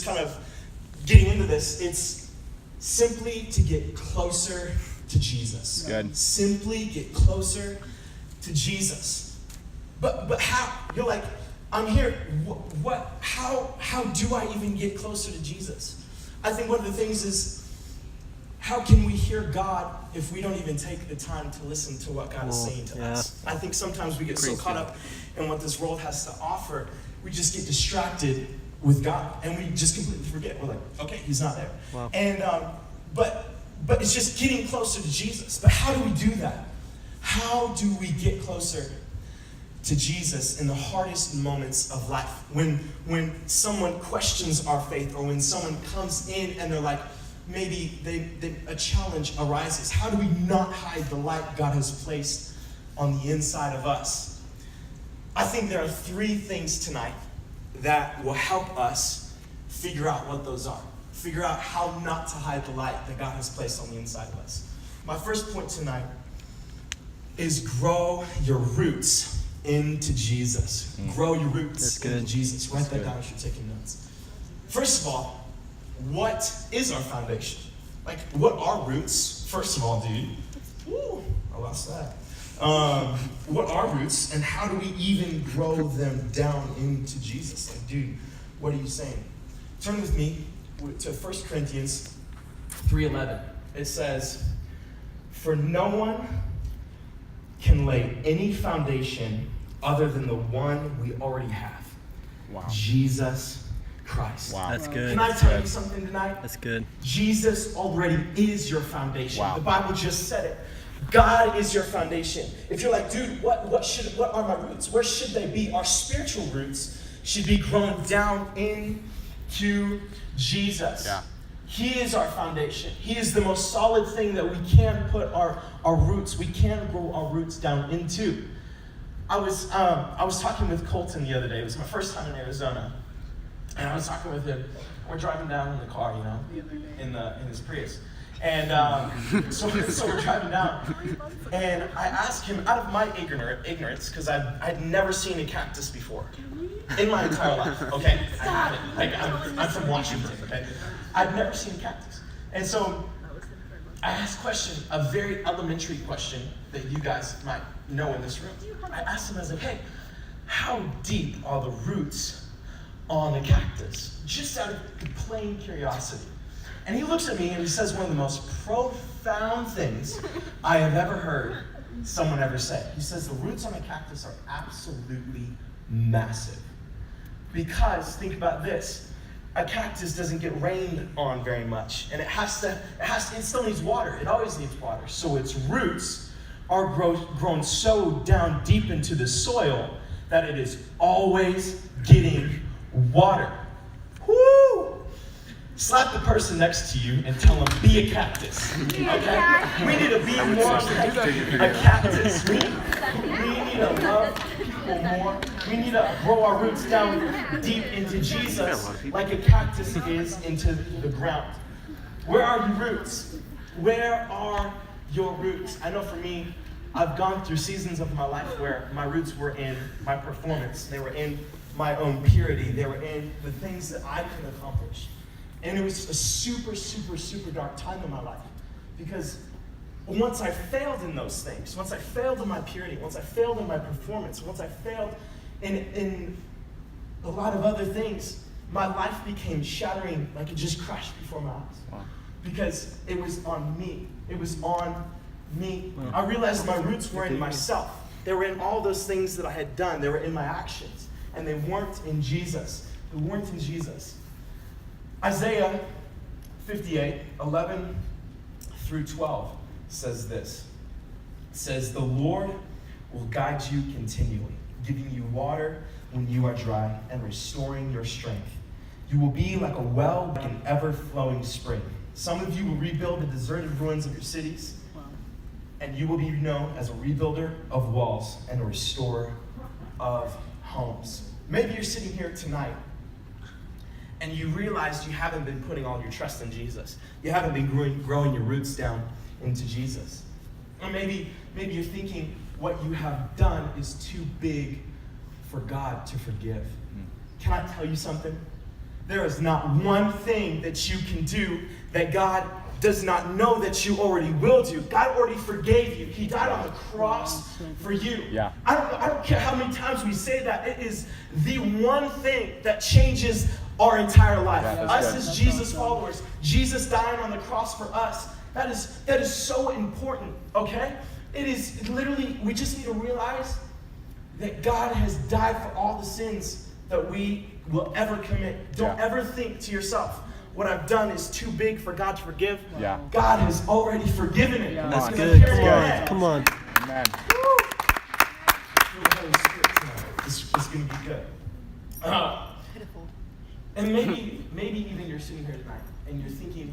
just kind of getting into this, it's simply to get closer to Jesus. Good. Simply get closer to Jesus. But how? You're like, I'm here. How do I even get closer to Jesus? I think one of the things is, how can we hear God if we don't even take the time to listen to what God is saying to us? I think sometimes we get so caught up in what this world has to offer, we just get distracted with God, and we just completely forget. We're like, okay, he's not there. Wow. And but it's just getting closer to Jesus. But how do we do that? How do we get closer to Jesus in the hardest moments of life? When someone questions our faith, or when someone comes in and they're like, maybe a challenge arises. How do we not hide the light God has placed on the inside of us? I think there are 3 things tonight that will help us figure out what those are. Figure out how not to hide the light that God has placed on the inside of us. My first point tonight is grow your roots into Jesus. Grow your roots into Jesus. Write that down if you're taking notes. First of all, what is our foundation? Like, what are roots? First of all, dude. Woo, I lost that. What are roots, and how do we even grow them down into Jesus? Like, dude, what are you saying? Turn with me to 1 Corinthians 3:11. It says, "For no one can lay any foundation other than the one we already have." Wow. Jesus Christ. Wow. That's good. Can I tell you something tonight? That's good. Jesus already is your foundation. Wow. The Bible just said it. God is your foundation. If you're like, dude, what are my roots? Where should they be? Our spiritual roots should be growing down into Jesus. Yeah. He is our foundation. He is the most solid thing that we can put our roots, we can grow our roots down into. I was talking with Colton the other day. It was my first time in Arizona. And I was talking with him. We're driving down in the car, in his Prius. And so we're driving down. And I asked him, out of my ignorance, because I'd never seen a cactus before in my entire life. Okay, I haven't. Like, I'm from Washington. Okay, I've never seen a cactus. And so I asked a question, a very elementary question that you guys might know in this room. I asked him, I was like, hey, how deep are the roots on a cactus? Just out of plain curiosity. And he looks at me and he says one of the most profound things I have ever heard someone ever say. He says the roots on a cactus are absolutely massive. Because, think about this, a cactus doesn't get rained on very much. And it still needs water. It always needs water. So its roots are grown so down deep into the soil that it is always getting water. Woo! Slap the person next to you and tell them, be a cactus. Okay? We need to be more like a cactus. We need to love people more. We need to grow our roots down deep into Jesus like a cactus is into the ground. Where are your roots? Where are your roots? I know for me, I've gone through seasons of my life where my roots were in my performance. They were in my own purity. They were in the things that I could accomplish. And it was a super, super, super dark time in my life. Because once I failed in those things, once I failed in my purity, once I failed in my performance, once I failed in a lot of other things, my life became shattering, like it just crashed before my eyes. Wow. Because it was on me. It was on me. Wow. I realized my roots were in myself. They were in all those things that I had done. They were in my actions. And they weren't in Jesus. They weren't in Jesus. Isaiah 58:11 through 12 says this. It says, the Lord will guide you continually, giving you water when you are dry and restoring your strength. You will be like a well, like an ever-flowing spring. Some of you will rebuild the deserted ruins of your cities, and you will be known as a rebuilder of walls and a restorer of homes. Maybe you're sitting here tonight and you realize you haven't been putting all your trust in Jesus. You haven't been growing your roots down into Jesus. Or maybe you're thinking what you have done is too big for God to forgive. Can I tell you something? There is not one thing that you can do that God does not know that you already will do. God already forgave you. He died on the cross for you. Yeah. I don't care how many times we say that. It is the one thing that changes our entire life. Yeah, Us good. as Jesus followers, Jesus dying on the cross for us. That is so important, okay? It is literally, we just need to realize that God has died for all the sins that we will ever commit. Don't ever think to yourself, what I've done is too big for God to forgive. Yeah. God has already forgiven it. Yeah. That's It's good. gonna carry Come on. on. Come on. Amen. The Holy Spirit tonight. It's going to be good. And maybe even you're sitting here tonight and you're thinking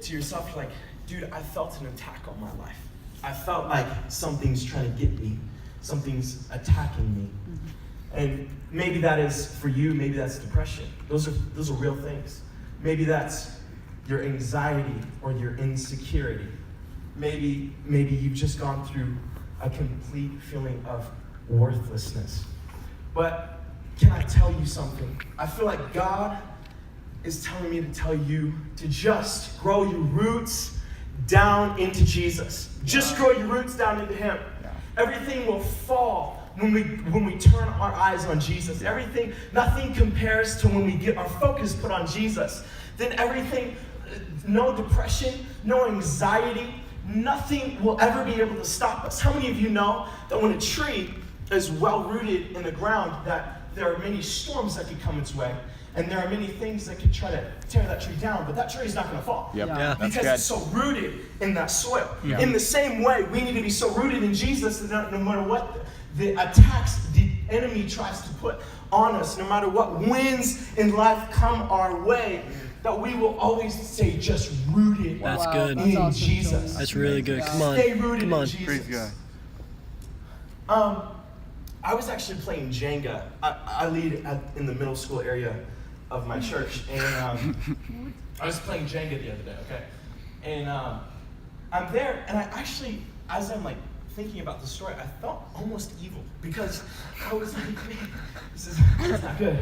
to yourself, you're like, dude, I felt an attack on my life. I felt like something's trying to get me. Something's attacking me. And maybe that is for you, maybe that's depression. Those are real things. Maybe that's your anxiety or your insecurity. Maybe you've just gone through a complete feeling of worthlessness. But can I tell you something? I feel like God is telling me to tell you to just grow your roots down into Jesus. Just grow your roots down into Him. Everything will fall when we turn our eyes on Jesus. Nothing compares to when we get our focus put on Jesus. Then everything, no depression, no anxiety, nothing will ever be able to stop us. How many of you know that when a tree is well rooted in the ground, that there are many storms that could come its way, and there are many things that could try to tear that tree down, but that tree is not going to fall. Yep. Yeah. Because it's so rooted in that soil. Yeah. In the same way, we need to be so rooted in Jesus that no matter what the attacks the enemy tries to put on us, no matter what winds in life come our way, that we will always stay just rooted That's good. in awesome, Jesus. That's really good. Come on. Stay rooted Come on. in Jesus. Praise God. I was actually playing Jenga. I lead in the middle school area of my church, and I was playing Jenga the other day, okay? And I'm there, and I actually, as I'm like thinking about the story, I felt almost evil because I was like, man, this is not good.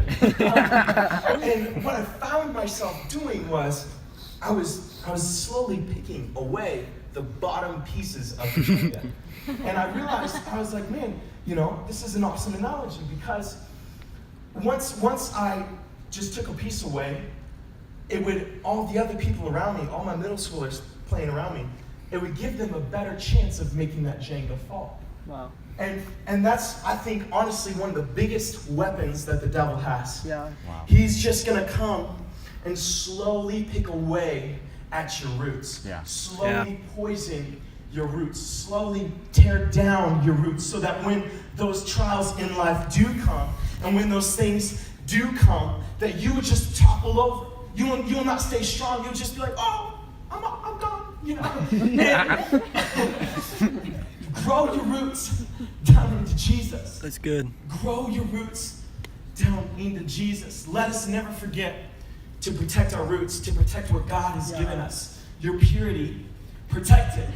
And what I found myself doing was I was slowly picking away the bottom pieces of the Jenga. And I realized, I was like, man, this is an awesome analogy because once I just took a piece away, all the other people around me, all my middle schoolers playing around me, it would give them a better chance of making that Jenga fall. Wow. And that's, I think, honestly, one of the biggest weapons that the devil has. Yeah. Wow. He's just going to come and slowly pick away at your roots. Yeah. Slowly poison your roots. Slowly tear down your roots so that when those trials in life do come and when those things do come, that you would just topple over. You will not stay strong. You'll just be like, oh, I'm done. Grow your roots down into Jesus. That's good. Grow your roots down into Jesus. Let us never forget to protect our roots, to protect what God has given us. Your purity, protect it.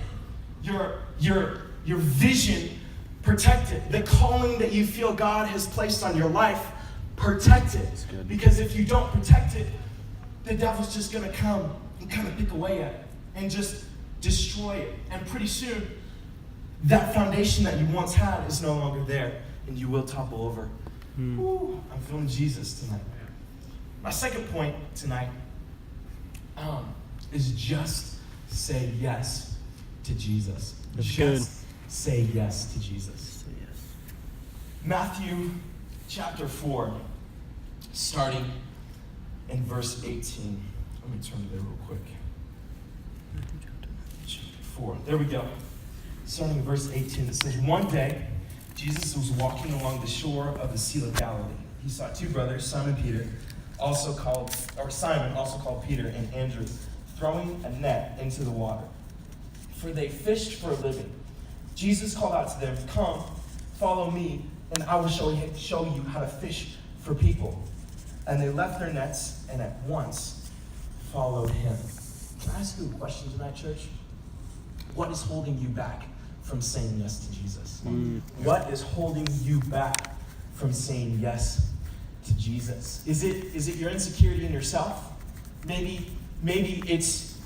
Your vision, protect it. The calling that you feel God has placed on your life, protect it. Because if you don't protect it, the devil's just going to come and kind of pick away at it and just destroy it. And pretty soon, that foundation that you once had is no longer there, and you will topple over. Ooh, I'm feeling Jesus tonight. My second point tonight is just say yes to Jesus. That's just good. say yes to Jesus. Say yes. Matthew chapter 4, starting in verse 18. Let me turn there real quick. Chapter 4. There we go. Starting in verse 18, it says, one day, Jesus was walking along the shore of the Sea of Galilee. He saw two brothers, Simon Simon, also called Peter, and Andrew, throwing a net into the water, for they fished for a living. Jesus called out to them, come, follow me, and I will show you how to fish for people. And they left their nets and at once followed him. Can I ask you a question tonight, church? What is holding you back from saying yes to Jesus? What is holding you back from saying yes to Jesus? Is it your insecurity in yourself? Maybe it's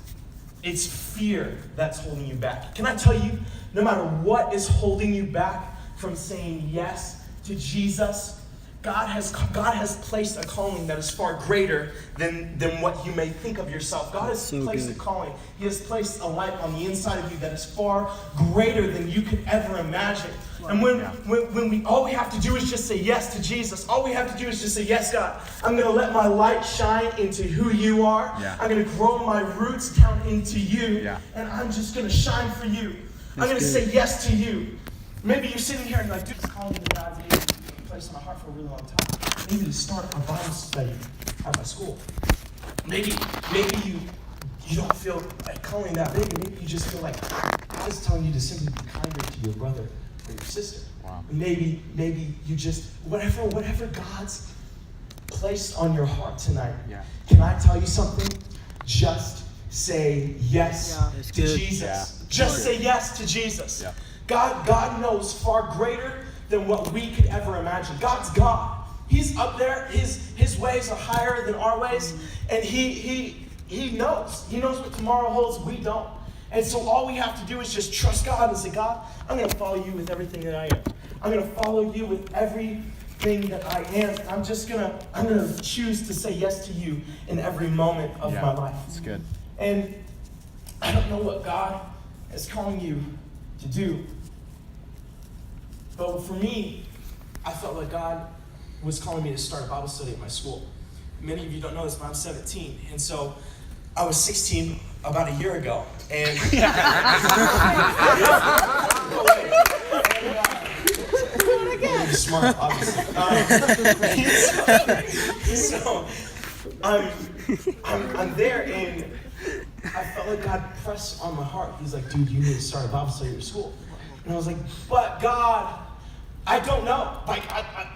fear that's holding you back. Can I tell you, no matter what is holding you back from saying yes to Jesus, God has placed a calling that is far greater than what you may think of yourself. God has placed a calling. He has placed a light on the inside of you that is far greater than you could ever imagine. And when we all we have to do is just say yes to Jesus. All we have to do is just say, yes, God, I'm going to let my light shine into who you are. Yeah. I'm going to grow my roots down into you. Yeah. And I'm just going to shine for you. I'm going to say yes to you. Maybe you're sitting here and you're like, dude, this calling that God's placed in my heart for a really long time. Maybe to start a Bible study at my school. Maybe you don't feel like calling that big. Maybe you just feel like God is telling you to simply be kinder to your brother or your sister. Wow. Maybe you just whatever God's placed on your heart tonight. Yeah. Can I tell you something? Just say yes to Jesus. Yeah. Just say yes to Jesus. Yeah. God knows far greater than what we could ever imagine. God's God. He's up there. His ways are higher than our ways. And he knows. He knows what tomorrow holds. We don't. And so all we have to do is just trust God and say, God, I'm going to follow you with everything that I am. I'm going to follow you with everything that I am. I'm going to choose to say yes to you in every moment of my life. That's good. And I don't know what God is calling you to do. But for me, I felt like God was calling me to start a Bible study at my school. Many of you don't know this, but I'm 17. And so I was 16 about a year ago. And you're smart, obviously. So I'm there, and I felt like God pressed on my heart. He's like, dude, you need to start a Bible study at your school. And I was like, but God, I don't know. Like,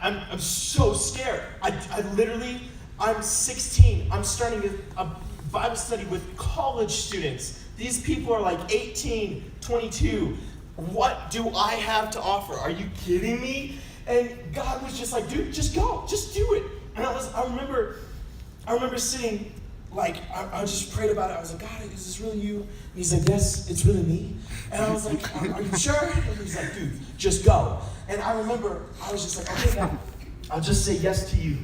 I'm so scared. I'm 16. I'm starting a Bible study with college students. These people are like 18, 22. What do I have to offer? Are you kidding me? And God was just like, dude, just go. Just do it. And I remember sitting, like, I just prayed about it. I was like, God, is this really you? And he's like, yes, it's really me. And I was like, are you sure? And he's like, dude, just go. And I remember I was just like, okay, God, I'll just say yes to you.